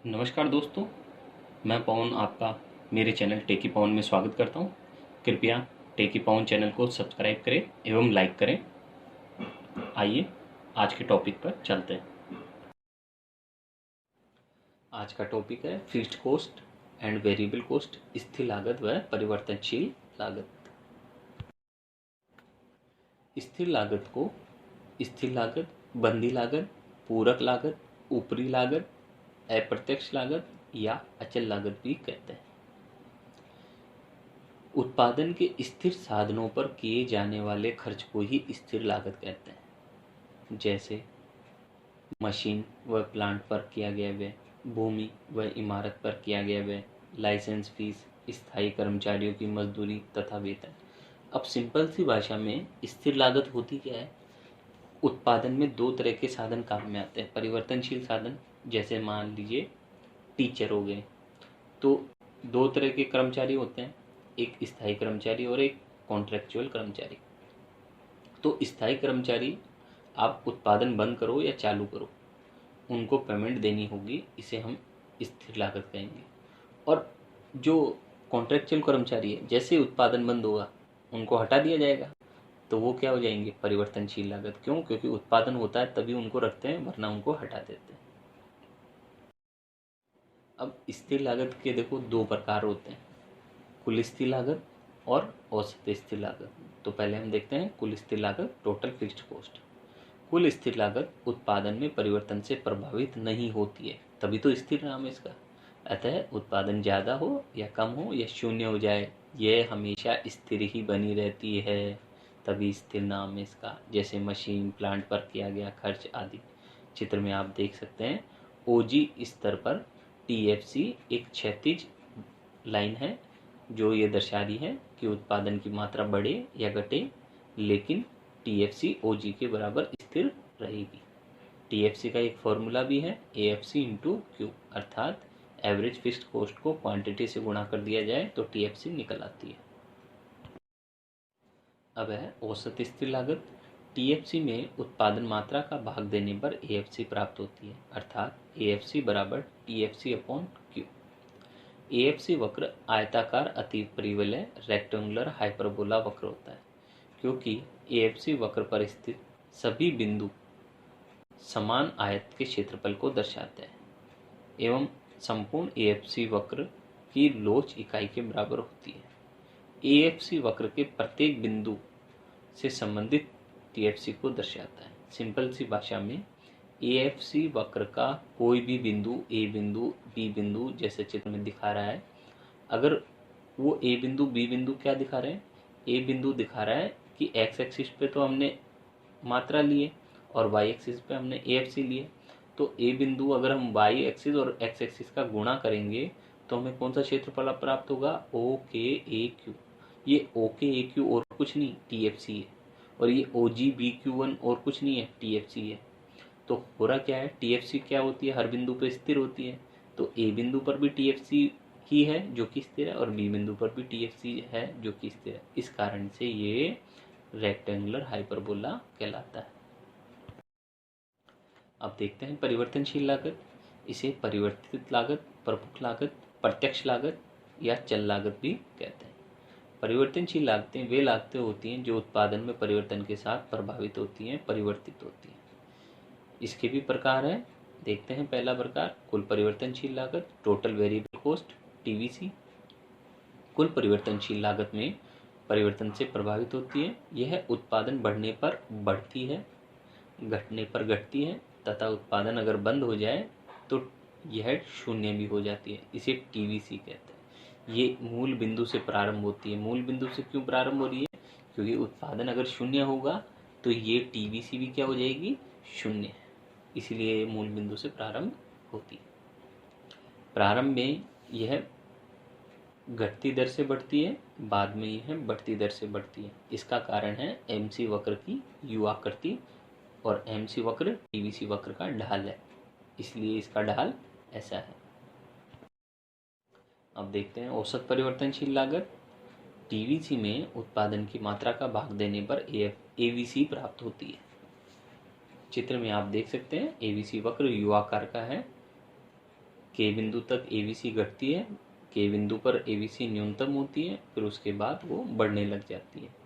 नमस्कार दोस्तों, मैं पवन आपका मेरे चैनल टेकी पवन में स्वागत करता हूं। कृपया टेकी पवन चैनल को सब्सक्राइब करें एवं लाइक करें। आइए आज के टॉपिक पर चलते हैं। आज का टॉपिक है fixed cost and variable cost, स्थिर लागत व परिवर्तनशील लागत। स्थिर लागत को स्थिर लागत, बंदी लागत, पूरक लागत, ऊपरी लागत, अप्रत्यक्ष लागत या अचल लागत भी कहते हैं। उत्पादन के स्थिर साधनों पर किए जाने वाले खर्च को ही स्थिर लागत कहते हैं। जैसे मशीन व प्लांट पर किया गया व्यय, भूमि व इमारत पर किया गया व्यय, लाइसेंस फीस, स्थायी कर्मचारियों की मजदूरी तथा वेतन। अब सिंपल सी भाषा में स्थिर लागत होती क्या है? उत्पादन में दो तरह के साधन काम में आते हैं। परिवर्तनशील साधन, जैसे मान लीजिए टीचर हो गए, तो दो तरह के कर्मचारी होते हैं, एक स्थायी कर्मचारी और एक कॉन्ट्रेक्चुअल कर्मचारी। तो स्थायी कर्मचारी आप उत्पादन बंद करो या चालू करो, उनको पेमेंट देनी होगी, इसे हम स्थिर लागत कहेंगे। और जो कॉन्ट्रेक्चुअल कर्मचारी है, जैसे उत्पादन बंद होगा उनको हटा दिया जाएगा, तो वो क्या हो जाएंगे? परिवर्तनशील लागत। क्यों? क्योंकि उत्पादन होता है तभी उनको रखते हैं, वरना उनको हटा देते हैं। अब स्थिर लागत के देखो दो प्रकार होते हैं, कुल स्थिर लागत और औसत स्थिर लागत। तो पहले हम देखते हैं कुल स्थिर लागत, टोटल फिक्स्ड कॉस्ट। कुल स्थिर लागत उत्पादन में परिवर्तन से प्रभावित नहीं होती है, तभी तो स्थिर नाम है इसका। अतः उत्पादन ज़्यादा हो या कम हो या शून्य हो जाए, यह हमेशा स्थिर ही बनी रहती है, तभी स्थिर नाम है इसका। जैसे मशीन प्लांट पर किया गया खर्च आदि। चित्र में आप देख सकते हैं ओजी स्तर पर टीएफसी एक क्षैतिज लाइन है जो ये दर्शा रही है कि उत्पादन की मात्रा बढ़े या घटे, लेकिन टीएफसी ओजी के बराबर स्थिर रहेगी। टीएफसी का एक फॉर्मूला भी है, एएफसी इंटू क्यू, अर्थात एवरेज फिक्स्ड कॉस्ट को क्वांटिटी से गुणा कर दिया जाए तो टीएफसी निकल आती है। अब है औसत स्थिर लागत। टीएफसी में उत्पादन मात्रा का भाग देने पर एएफसी प्राप्त होती है, अर्थात एएफसी बराबर टीएफसी अपॉन क्यू। एएफसी वक्र आयताकार अति परिवलय रेक्टेंगुलर हाइपरबोला वक्र होता है, क्योंकि एएफसी वक्र पर स्थित सभी बिंदु समान आयत के क्षेत्रफल को दर्शाते हैं एवं संपूर्ण एएफसी वक्र की लोच इकाई के बराबर होती है। एएफसी वक्र के प्रत्येक बिंदु से संबंधित टीएफसी को दर्शाता है। सिंपल सी भाषा में एएफसी वक्र का कोई भी बिंदु, ए बिंदु, बी बिंदु, जैसे चित्र में दिखा रहा है, अगर वो ए बिंदु बी बिंदु क्या दिखा रहे हैं? ए बिंदु दिखा रहा है कि एक्स एक्सिस पे तो हमने मात्रा लिए और वाई एक्सिस पे हमने एएफसी लिए, तो ए बिंदु अगर हम वाई एक्सिस और एक्स एक्सिस का गुणा करेंगे तो हमें कौन सा क्षेत्रफल प्राप्त होगा? ओ के ए क्यू। ये ओ के ए क्यू और कुछ नहीं, टीएफसी है। और ये ओ जी बी क्यू वन और कुछ नहीं है, टीएफसी है। तो हो रहा क्या है? टीएफसी क्या होती है? हर बिंदु पर स्थिर होती है। तो ए बिंदु पर भी टीएफसी ही है जो कि स्थिर है, और बी बिंदु पर भी टीएफसी है जो कि स्थिर है। इस कारण से ये रेक्टेंगुलर हाइपरबोला कहलाता है। अब देखते हैं परिवर्तनशील लागत। इसे परिवर्तित लागत, प्रमुख लागत, प्रत्यक्ष लागत या चल लागत भी कहते हैं। परिवर्तनशील लागतें वे लागतें होती हैं जो उत्पादन में परिवर्तन के साथ प्रभावित होती हैं, परिवर्तित होती हैं। इसके भी प्रकार हैं, देखते हैं। पहला प्रकार कुल परिवर्तनशील लागत, टोटल वेरिएबल कॉस्ट, टीवीसी। कुल परिवर्तनशील लागत में परिवर्तन से प्रभावित होती है। यह उत्पादन बढ़ने पर बढ़ती है, घटने पर घटती है तथा उत्पादन अगर बंद हो जाए तो यह शून्य भी हो जाती है। इसे टीवीसी कहते हैं। ये मूल बिंदु से प्रारंभ होती है। मूल बिंदु से क्यों प्रारंभ हो रही है? क्योंकि उत्पादन अगर शून्य होगा तो ये टीवीसी भी क्या हो जाएगी? शून्य। इसलिए मूल बिंदु से प्रारंभ होती है। प्रारंभ में यह घटती दर से बढ़ती है, बाद में यह बढ़ती दर से बढ़ती है। इसका कारण है एमसी वक्र की यू आकृति, और एमसी वक्र टीवीसी वक्र का ढाल है, इसलिए इसका ढाल ऐसा है। अब देखते हैं औसत परिवर्तनशील लागत। टीवीसी में उत्पादन की मात्रा का भाग देने पर एवीसी प्राप्त होती है। चित्र में आप देख सकते हैं एवीसी वक्र यू आकार का है के बिंदु तक एबीसी घटती है, के बिंदु पर एबीसी न्यूनतम होती है, फिर उसके बाद वो बढ़ने लग जाती है।